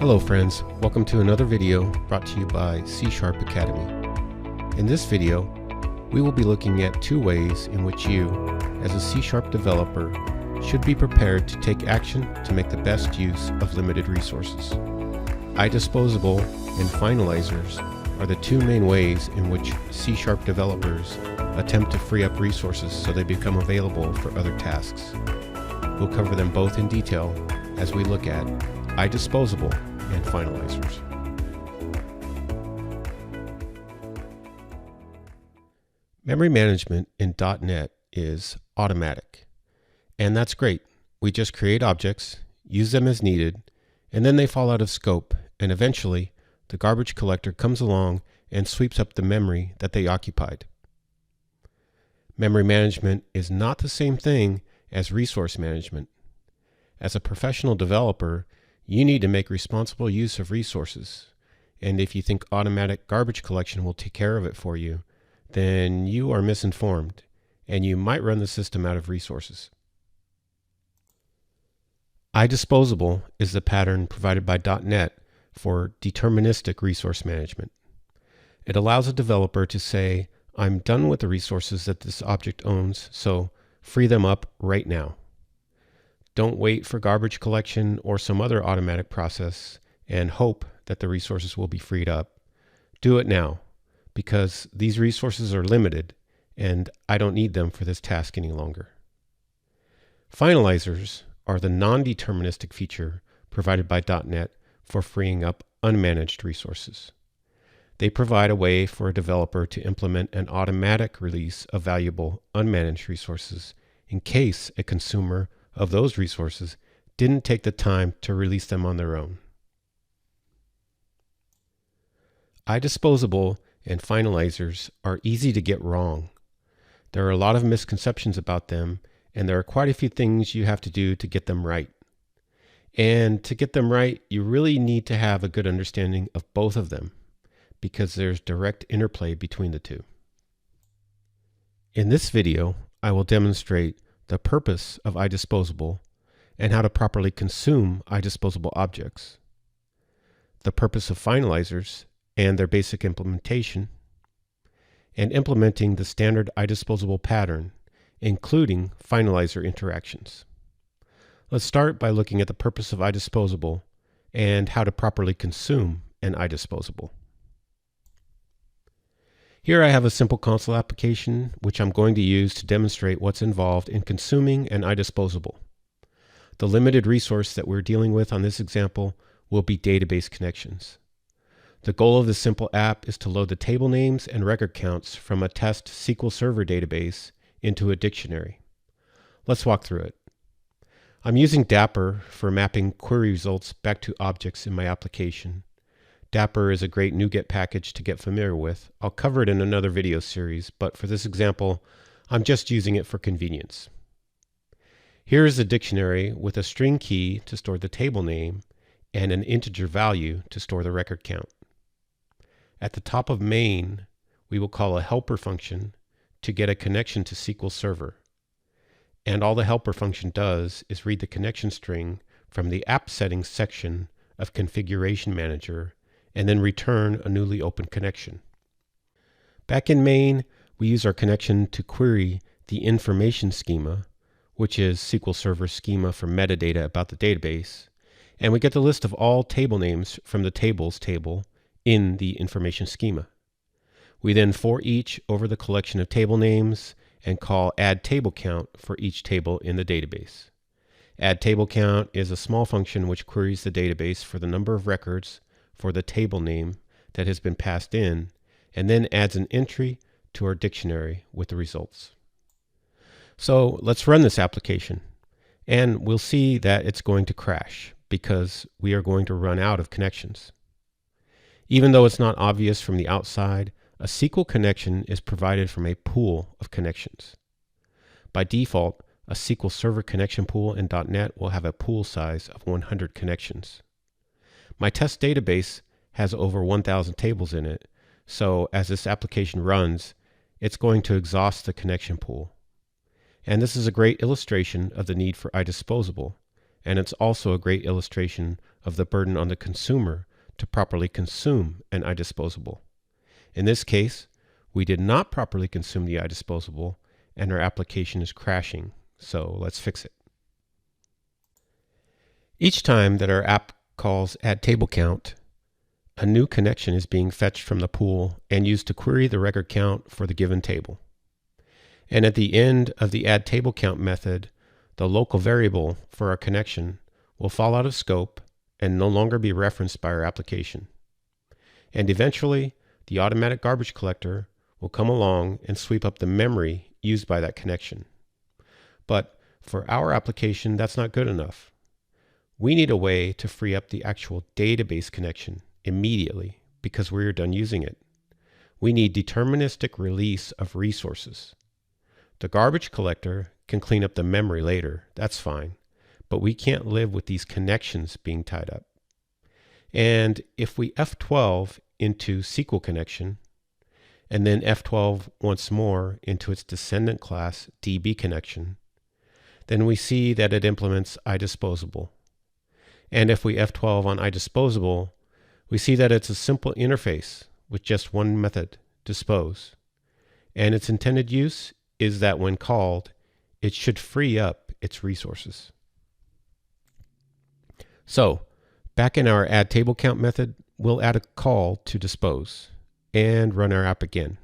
Hello friends, welcome to another video brought to you by C# Academy. In this video, we will be looking at two ways in which you, as a C# developer, should be prepared to take action to make the best use of limited resources. IDisposable and Finalizers are the two main ways in which C# developers attempt to free up resources so they become available for other tasks. We'll cover them both in detail as we look at IDisposable and Finalizers. Memory management in .NET is automatic, and that's great. We just create objects, use them as needed, and then they fall out of scope, and eventually the garbage collector comes along and sweeps up the memory that they occupied. Memory management is not the same thing as resource management. As a professional developer, you need to make responsible use of resources, and if you think automatic garbage collection will take care of it for you, then you are misinformed, and you might run the system out of resources. IDisposable is the pattern provided by .NET for deterministic resource management. It allows a developer to say, I'm done with the resources that this object owns, so free them up right now. Don't wait for garbage collection or some other automatic process and hope that the resources will be freed up. Do it now, because these resources are limited and I don't need them for this task any longer. Finalizers are the non-deterministic feature provided by .NET for freeing up unmanaged resources. They provide a way for a developer to implement an automatic release of valuable unmanaged resources in case a consumer of those resources didn't take the time to release them on their own. IDisposable and Finalizers are easy to get wrong. There are a lot of misconceptions about them, and there are quite a few things you have to do to get them right. And to get them right, you really need to have a good understanding of both of them, because there's direct interplay between the two. In this video, I will demonstrate the purpose of IDisposable and how to properly consume IDisposable objects, the purpose of Finalizers and their basic implementation, and implementing the standard IDisposable pattern, including Finalizer interactions. Let's start by looking at the purpose of IDisposable and how to properly consume an IDisposable. Here I have a simple console application which I'm going to use to demonstrate what's involved in consuming an IDisposable. The limited resource that we're dealing with on this example will be database connections. The goal of this simple app is to load the table names and record counts from a test SQL Server database into a dictionary. Let's walk through it. I'm using Dapper for mapping query results back to objects in my application. Dapper is a great NuGet package to get familiar with. I'll cover it in another video series, but for this example, I'm just using it for convenience. Here is the dictionary with a string key to store the table name and an integer value to store the record count. At the top of main, we will call a helper function to get a connection to SQL Server. And all the helper function does is read the connection string from the app settings section of Configuration Manager and then return a newly opened connection. Back in main, we use our connection to query the information schema, which is SQL Server schema for metadata about the database, and we get the list of all table names from the tables table in the information schema. We then for each over the collection of table names and call add table count for each table in the database. Add table count is a small function which queries the database for the number of records for the table name that has been passed in, and then adds an entry to our dictionary with the results. So let's run this application, and we'll see that it's going to crash because we are going to run out of connections. Even though it's not obvious from the outside, a SQL connection is provided from a pool of connections. By default, a SQL Server connection pool in .NET will have a pool size of 100 connections. My test database has over 1,000 tables in it, so as this application runs, it's going to exhaust the connection pool. And this is a great illustration of the need for IDisposable, and it's also a great illustration of the burden on the consumer to properly consume an IDisposable. In this case, we did not properly consume the IDisposable and our application is crashing, so let's fix it. Each time that our app calls add table count, a new connection is being fetched from the pool and used to query the record count for the given table. And at the end of the add table count method, the local variable for our connection will fall out of scope and no longer be referenced by our application. And eventually, the automatic garbage collector will come along and sweep up the memory used by that connection. But for our application, that's not good enough. We need a way to free up the actual database connection immediately because we're done using it. We need deterministic release of resources. The garbage collector can clean up the memory later, that's fine, but we can't live with these connections being tied up. And if we F12 into SQL connection, and then F12 once more into its descendant class DB connection, then we see that it implements IDisposable. And if we F12 on IDisposable, we see that it's a simple interface with just one method, dispose. And its intended use is that when called, it should free up its resources. So, back in our add table count method, we'll add a call to dispose and run our app again.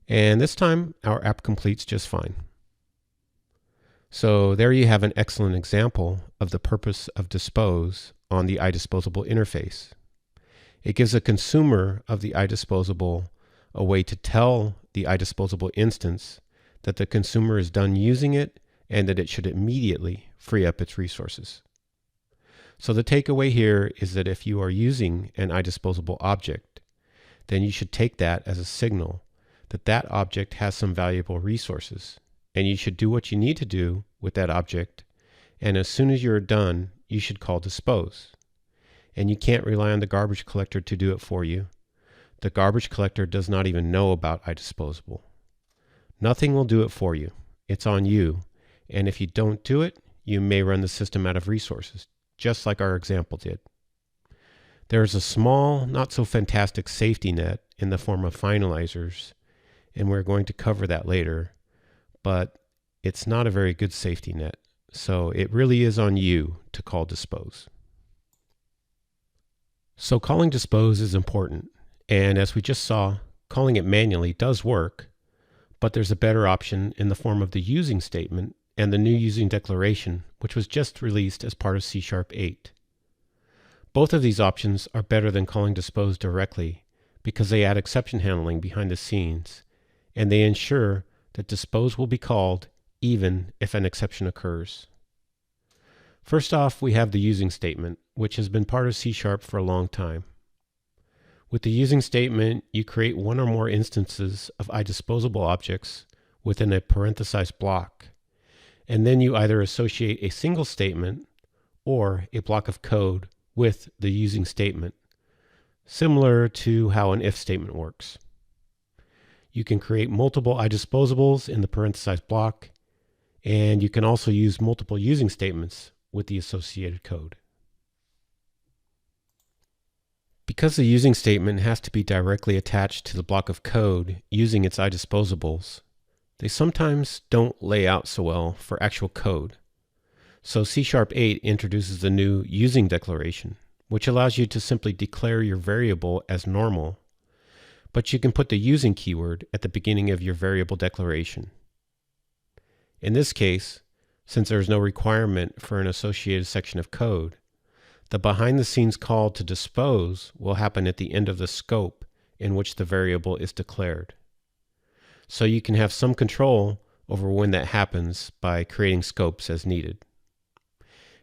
And this time, our app completes just fine. So there you have an excellent example of the purpose of dispose on the IDisposable interface. It gives a consumer of the IDisposable a way to tell the IDisposable instance that the consumer is done using it and that it should immediately free up its resources. So the takeaway here is that if you are using an IDisposable object, then you should take that as a signal that that object has some valuable resources, and you should do what you need to do with that object, and as soon as you're done, you should call dispose. And you can't rely on the garbage collector to do it for you. The garbage collector does not even know about IDisposable. Nothing will do it for you. It's on you, and if you don't do it, you may run the system out of resources, just like our example did. There is a small, not so fantastic safety net in the form of finalizers, and we're going to cover that later, but it's not a very good safety net, so it really is on you to call dispose. So calling dispose is important, and as we just saw, calling it manually does work, but there's a better option in the form of the using statement and the new using declaration, which was just released as part of C# 8. Both of these options are better than calling dispose directly because they add exception handling behind the scenes, and they ensure that dispose will be called even if an exception occurs. First off, we have the using statement, which has been part of C# for a long time. With the using statement, you create one or more instances of IDisposable objects within a parenthesized block, and then you either associate a single statement or a block of code with the using statement, similar to how an if statement works. You can create multiple IDisposables in the parenthesized block, and you can also use multiple using statements with the associated code. Because the using statement has to be directly attached to the block of code using its IDisposables, they sometimes don't lay out so well for actual code. So C# 8 introduces the new using declaration, which allows you to simply declare your variable as normal, but you can put the using keyword at the beginning of your variable declaration. In this case, since there is no requirement for an associated section of code, the behind-the-scenes call to dispose will happen at the end of the scope in which the variable is declared. So you can have some control over when that happens by creating scopes as needed.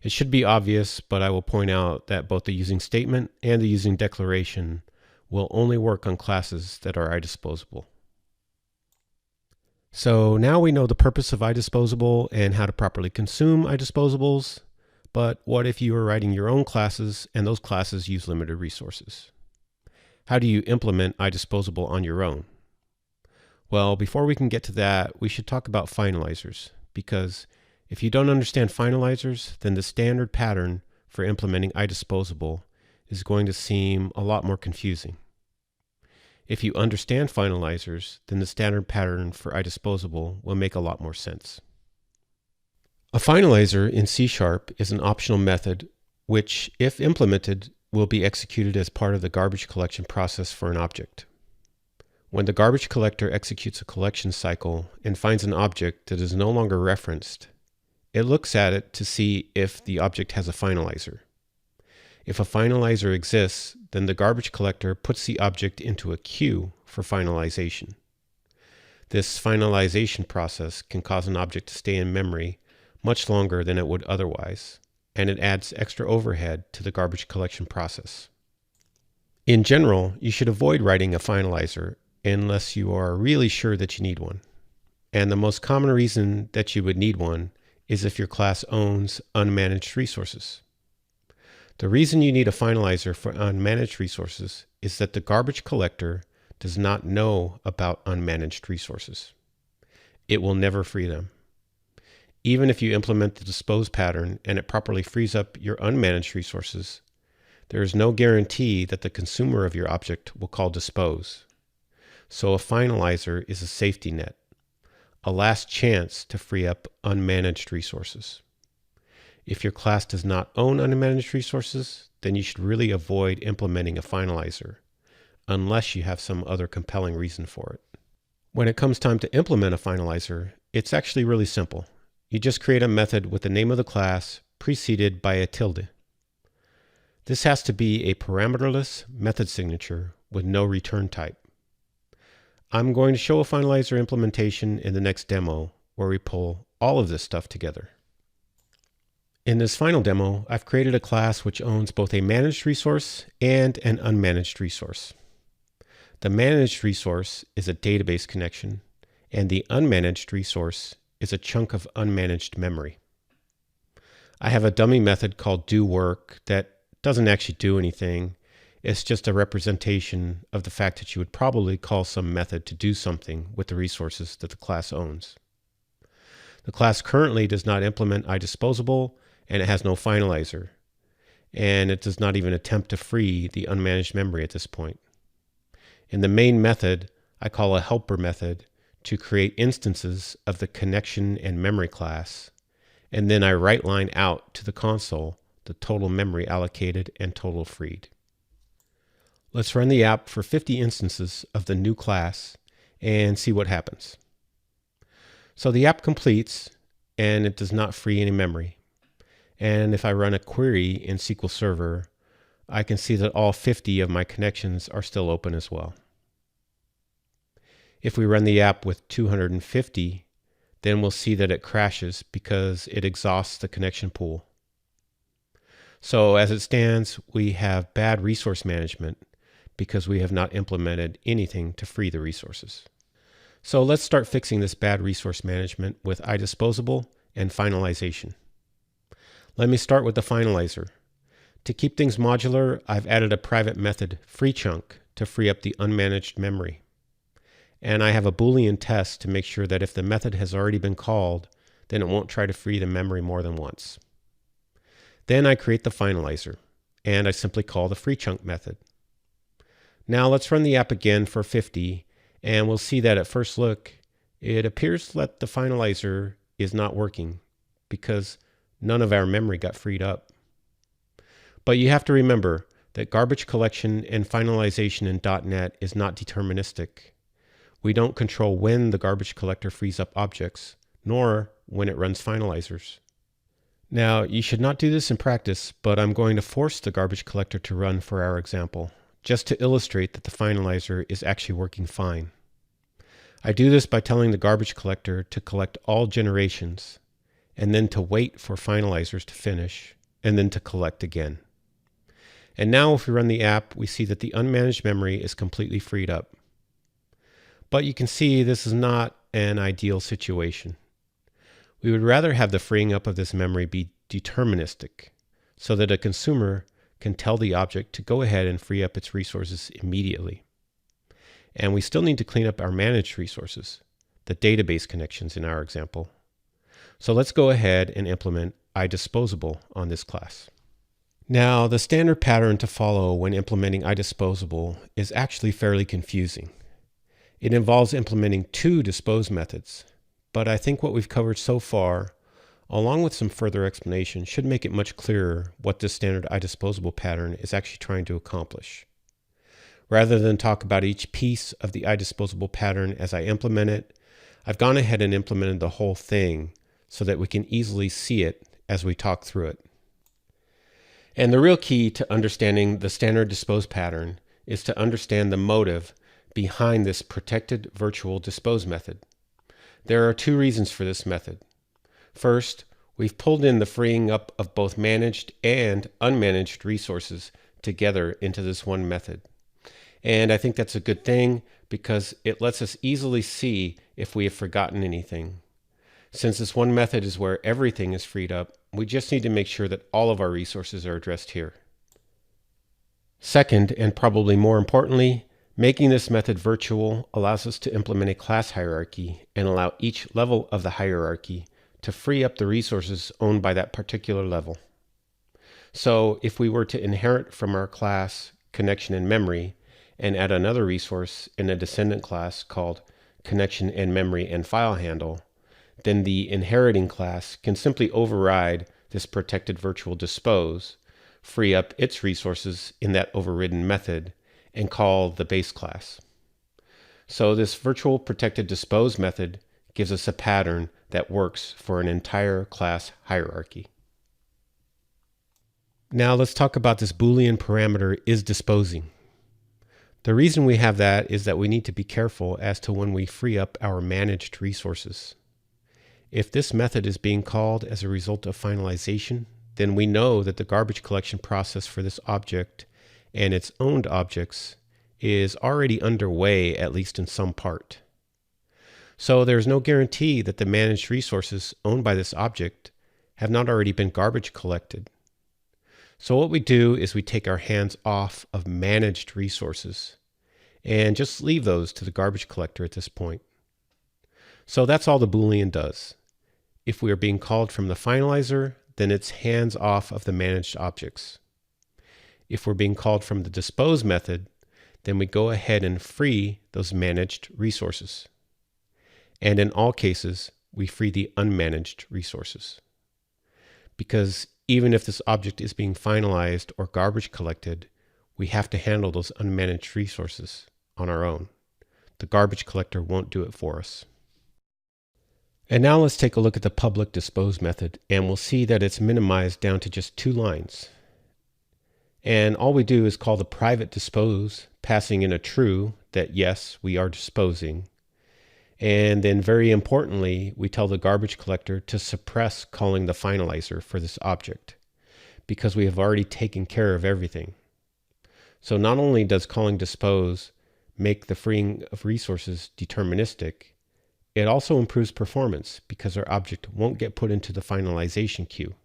It should be obvious, but I will point out that both the using statement and the using declaration will only work on classes that are IDisposable. So now we know the purpose of IDisposable and how to properly consume IDisposables, but what if you are writing your own classes and those classes use limited resources? How do you implement IDisposable on your own? Well, before we can get to that, we should talk about finalizers, because if you don't understand finalizers, then the standard pattern for implementing IDisposable is going to seem a lot more confusing. If you understand finalizers, then the standard pattern for IDisposable will make a lot more sense. A finalizer in C# is an optional method which, if implemented, will be executed as part of the garbage collection process for an object. When the garbage collector executes a collection cycle and finds an object that is no longer referenced, it looks at it to see if the object has a finalizer. If a finalizer exists, then the garbage collector puts the object into a queue for finalization. This finalization process can cause an object to stay in memory much longer than it would otherwise, and it adds extra overhead to the garbage collection process. In general, you should avoid writing a finalizer unless you are really sure that you need one. And the most common reason that you would need one is if your class owns unmanaged resources. The reason you need a finalizer for unmanaged resources is that the garbage collector does not know about unmanaged resources. It will never free them. Even if you implement the dispose pattern and it properly frees up your unmanaged resources, there is no guarantee that the consumer of your object will call dispose. So a finalizer is a safety net, a last chance to free up unmanaged resources. If your class does not own unmanaged resources, then you should really avoid implementing a finalizer, unless you have some other compelling reason for it. When it comes time to implement a finalizer, it's actually really simple. You just create a method with the name of the class preceded by a tilde. This has to be a parameterless method signature with no return type. I'm going to show a finalizer implementation in the next demo where we pull all of this stuff together. In this final demo, I've created a class which owns both a managed resource and an unmanaged resource. The managed resource is a database connection, and the unmanaged resource is a chunk of unmanaged memory. I have a dummy method called doWork that doesn't actually do anything. It's just a representation of the fact that you would probably call some method to do something with the resources that the class owns. The class currently does not implement IDisposable, and it has no finalizer, and it does not even attempt to free the unmanaged memory at this point. In the main method, I call a helper method to create instances of the connection and memory class, and then I write line out to the console the total memory allocated and total freed. Let's run the app for 50 instances of the new class and see what happens. So the app completes and it does not free any memory. And if I run a query in SQL Server, I can see that all 50 of my connections are still open as well. If we run the app with 250, then we'll see that it crashes because it exhausts the connection pool. So as it stands, we have bad resource management because we have not implemented anything to free the resources. So let's start fixing this bad resource management with IDisposable and finalization. Let me start with the finalizer. To keep things modular, I've added a private method, freeChunk, to free up the unmanaged memory. And I have a Boolean test to make sure that if the method has already been called, then it won't try to free the memory more than once. Then I create the finalizer, and I simply call the freeChunk method. Now let's run the app again for 50, and we'll see that at first look, it appears that the finalizer is not working because none of our memory got freed up. But you have to remember that garbage collection and finalization in .NET is not deterministic. We don't control when the garbage collector frees up objects, nor when it runs finalizers. Now, you should not do this in practice, but I'm going to force the garbage collector to run for our example, just to illustrate that the finalizer is actually working fine. I do this by telling the garbage collector to collect all generations, and then to wait for finalizers to finish, and then to collect again. And now if we run the app, we see that the unmanaged memory is completely freed up. But you can see this is not an ideal situation. We would rather have the freeing up of this memory be deterministic, so that a consumer can tell the object to go ahead and free up its resources immediately. And we still need to clean up our managed resources, the database connections in our example. So let's go ahead and implement IDisposable on this class. Now, the standard pattern to follow when implementing IDisposable is actually fairly confusing. It involves implementing two dispose methods, but I think what we've covered so far, along with some further explanation, should make it much clearer what this standard IDisposable pattern is actually trying to accomplish. Rather than talk about each piece of the IDisposable pattern as I implement it, I've gone ahead and implemented the whole thing so that we can easily see it as we talk through it. And the real key to understanding the standard dispose pattern is to understand the motive behind this protected virtual dispose method. There are two reasons for this method. First, we've pulled in the freeing up of both managed and unmanaged resources together into this one method. And I think that's a good thing because it lets us easily see if we have forgotten anything. Since this one method is where everything is freed up, we just need to make sure that all of our resources are addressed here. Second, and probably more importantly, making this method virtual allows us to implement a class hierarchy and allow each level of the hierarchy to free up the resources owned by that particular level. So if we were to inherit from our class connection and memory and add another resource in a descendant class called connection and memory and file handle, then the inheriting class can simply override this protected virtual dispose, free up its resources in that overridden method, and call the base class. So this virtual protected dispose method gives us a pattern that works for an entire class hierarchy. Now let's talk about this Boolean parameter IsDisposing. The reason we have that is that we need to be careful as to when we free up our managed resources. If this method is being called as a result of finalization, then we know that the garbage collection process for this object and its owned objects is already underway, at least in some part. So there's no guarantee that the managed resources owned by this object have not already been garbage collected. So what we do is we take our hands off of managed resources and just leave those to the garbage collector at this point. So that's all the Boolean does. If we are being called from the finalizer, then it's hands off of the managed objects. If we're being called from the dispose method, then we go ahead and free those managed resources. And in all cases, we free the unmanaged resources. Because even if this object is being finalized or garbage collected, we have to handle those unmanaged resources on our own. The garbage collector won't do it for us. And now let's take a look at the public dispose method, and we'll see that it's minimized down to just 2 lines. And all we do is call the private dispose, passing in a true that yes, we are disposing. And then very importantly, we tell the garbage collector to suppress calling the finalizer for this object, because we have already taken care of everything. So not only does calling dispose make the freeing of resources deterministic, it also improves performance because our object won't get put into the finalization queue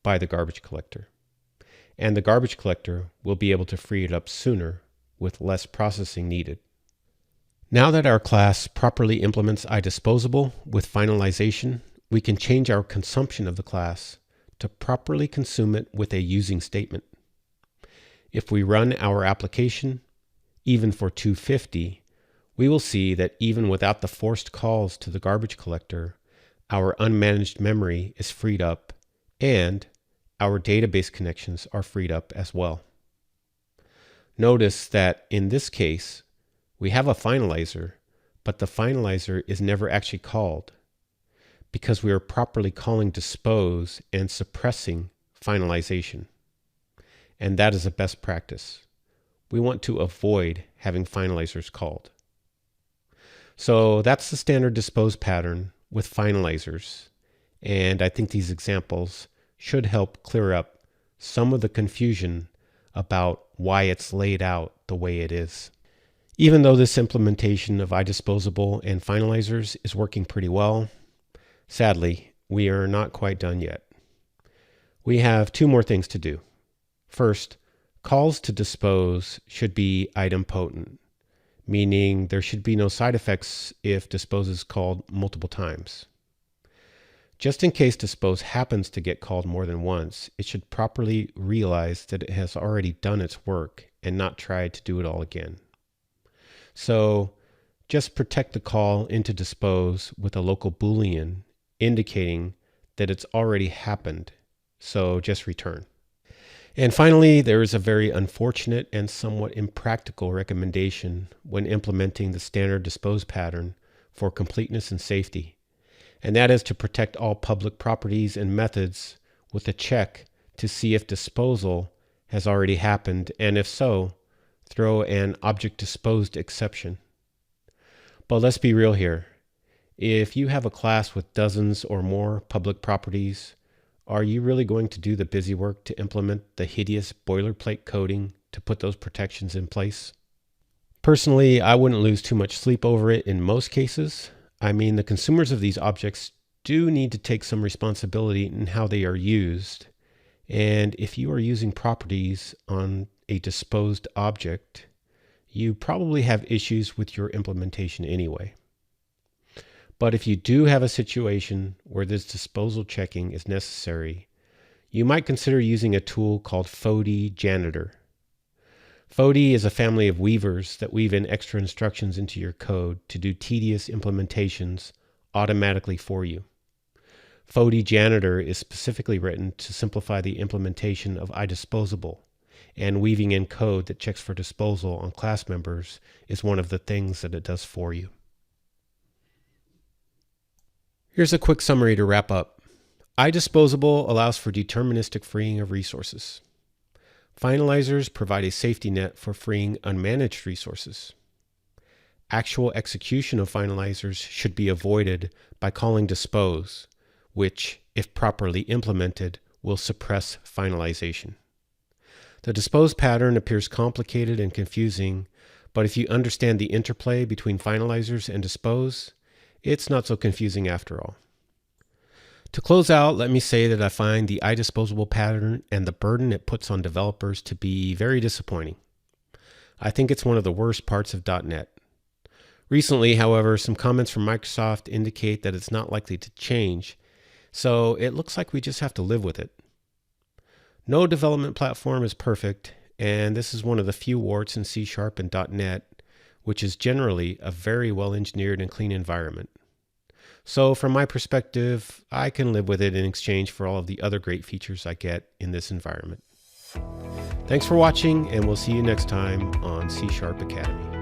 by the garbage collector. And the garbage collector will be able to free it up sooner with less processing needed. Now that our class properly implements IDisposable with finalization, we can change our consumption of the class to properly consume it with a using statement. If we run our application, even for 250, we will see that even without the forced calls to the garbage collector, our unmanaged memory is freed up and our database connections are freed up as well. Notice that in this case, we have a finalizer, but the finalizer is never actually called because we are properly calling dispose and suppressing finalization. And that is a best practice. We want to avoid having finalizers called. So that's the standard dispose pattern with finalizers. And I think these examples should help clear up some of the confusion about why it's laid out the way it is. Even though this implementation of IDisposable and finalizers is working pretty well, sadly, we are not quite done yet. We have 2 more things to do. First, calls to dispose should be idempotent, meaning there should be no side effects if dispose is called multiple times. Just in case dispose happens to get called more than once, it should properly realize that it has already done its work and not try to do it all again. So just protect the call into dispose with a local Boolean indicating that it's already happened, so just return. And finally, there is a very unfortunate and somewhat impractical recommendation when implementing the standard dispose pattern for completeness and safety, and that is to protect all public properties and methods with a check to see if disposal has already happened, and if so, throw an object disposed exception. But let's be real here. If you have a class with dozens or more public properties, are you really going to do the busy work to implement the hideous boilerplate coding to put those protections in place? Personally, I wouldn't lose too much sleep over it in most cases. I mean, the consumers of these objects do need to take some responsibility in how they are used. And if you are using properties on a disposed object, you probably have issues with your implementation anyway. But if you do have a situation where this disposal checking is necessary, you might consider using a tool called IDjanitor. IDi is a family of weavers that weave in extra instructions into your code to do tedious implementations automatically for you. IDjanitor is specifically written to simplify the implementation of IDisposable, and weaving in code that checks for disposal on class members is one of the things that it does for you. Here's a quick summary to wrap up. IDisposable allows for deterministic freeing of resources. Finalizers provide a safety net for freeing unmanaged resources. Actual execution of finalizers should be avoided by calling dispose, which, if properly implemented, will suppress finalization. The dispose pattern appears complicated and confusing, but if you understand the interplay between finalizers and dispose, it's not so confusing after all. To close out, let me say that I find the IDisposable pattern and the burden it puts on developers to be very disappointing. I think it's one of the worst parts of .NET. Recently, however, some comments from Microsoft indicate that it's not likely to change, so it looks like we just have to live with it. No development platform is perfect, and this is one of the few warts in C# and .NET, which is generally a very well-engineered and clean environment. So from my perspective, I can live with it in exchange for all of the other great features I get in this environment. Thanks for watching, and we'll see you next time on C# Academy.